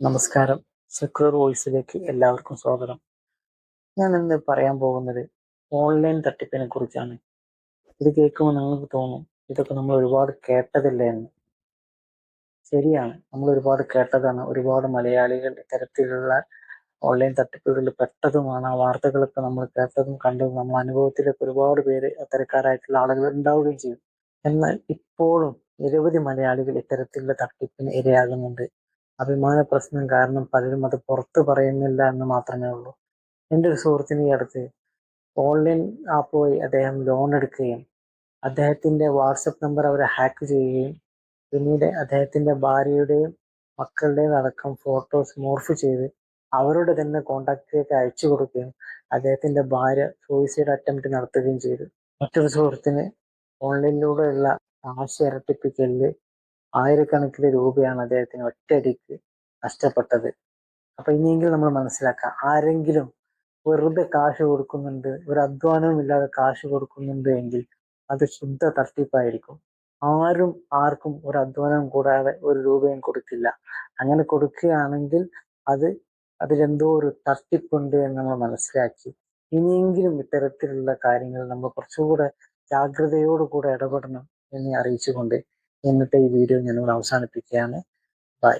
നമസ്കാരം. സെക്യൂർ വോയിസിലേക്ക് എല്ലാവർക്കും സ്വാഗതം. ഞാൻ ഇന്ന് പറയാൻ പോകുന്നത് ഓൺലൈൻ തട്ടിപ്പിനെ കുറിച്ചാണ്. ഇത് കേൾക്കുമ്പോൾ നിങ്ങൾക്ക് തോന്നും ഇതൊക്കെ നമ്മൾ ഒരുപാട് കേട്ടതല്ലേ എന്ന്. ശരിയാണ്, നമ്മൾ ഒരുപാട് കേട്ടതാണ്. ഒരുപാട് മലയാളികൾ ഇത്തരത്തിലുള്ള ഓൺലൈൻ തട്ടിപ്പുകളിൽ പെട്ടതുമാണ്. ആ വാർത്തകളൊക്കെ നമ്മൾ കേട്ടതും കണ്ടതും നമ്മൾ അനുഭവത്തിലൊക്കെ ഒരുപാട് പേര് അത്തരക്കാരായിട്ടുള്ള ആളുകൾ ഉണ്ടാവുകയും ചെയ്യും. എന്നാൽ ഇപ്പോഴും നിരവധി മലയാളികൾ ഇത്തരത്തിലുള്ള തട്ടിപ്പിന് ഇരയാകുന്നുണ്ട്. അഭിമാന പ്രശ്നം കാരണം പലരും അത് പുറത്ത് പറയുന്നില്ല എന്ന് മാത്രമേ ഉള്ളൂ. എൻ്റെ ഒരു സുഹൃത്തിന് ഈ അടുത്ത് ഓൺലൈൻ ആപ്പ് വഴി അദ്ദേഹം ലോൺ എടുക്കുകയും അദ്ദേഹത്തിന്റെ വാട്സപ്പ് നമ്പർ അവർ ഹാക്ക് ചെയ്യുകയും പിന്നീട് അദ്ദേഹത്തിന്റെ ഭാര്യയുടെയും മക്കളുടെയും അടക്കം ഫോട്ടോസ് മോർഫ് ചെയ്ത് അവരുടെ തന്നെ കോണ്ടാക്റ്റിലേക്ക് അയച്ചു കൊടുക്കുകയും അദ്ദേഹത്തിന്റെ ഭാര്യ സൂയിസൈഡ് അറ്റംപ്റ്റ് നടത്തുകയും ചെയ്തു. മറ്റൊരു സുഹൃത്തിന് ഓൺലൈനിലൂടെയുള്ള കാശ് ഇരട്ടിപ്പിക്കലില് ആയിരക്കണക്കിന് രൂപയാണ് അദ്ദേഹത്തിന് ഒറ്റയടിക്ക് നഷ്ടപ്പെട്ടത്. അപ്പൊ ഇനിയെങ്കിലും നമ്മൾ മനസ്സിലാക്കുക, ആരെങ്കിലും വെറുതെ കാശ് കൊടുക്കുന്നുണ്ട്, ഒരു അധ്വാനവും ഇല്ലാതെ കാശ് കൊടുക്കുന്നുണ്ട് എങ്കിൽ അത് ശുദ്ധ തട്ടിപ്പായിരിക്കും. ആരും ആർക്കും ഒരു അധ്വാനം കൂടാതെ ഒരു രൂപയും കൊടുക്കില്ല. അങ്ങനെ കൊടുക്കുകയാണെങ്കിൽ അത് അതിലെന്തോ ഒരു തട്ടിപ്പുണ്ട് എന്ന് നമ്മൾ മനസ്സിലാക്കി ഇനിയെങ്കിലും ഇത്തരത്തിലുള്ള കാര്യങ്ങൾ നമ്മൾ കുറച്ചുകൂടെ ജാഗ്രതയോടുകൂടെ ഇടപെടണം എന്ന് അറിയിച്ചുകൊണ്ട് ഇന്നത്തെ ഈ വീഡിയോ ഞാൻ അവസാനിപ്പിക്കുകയാണ്. ബൈ.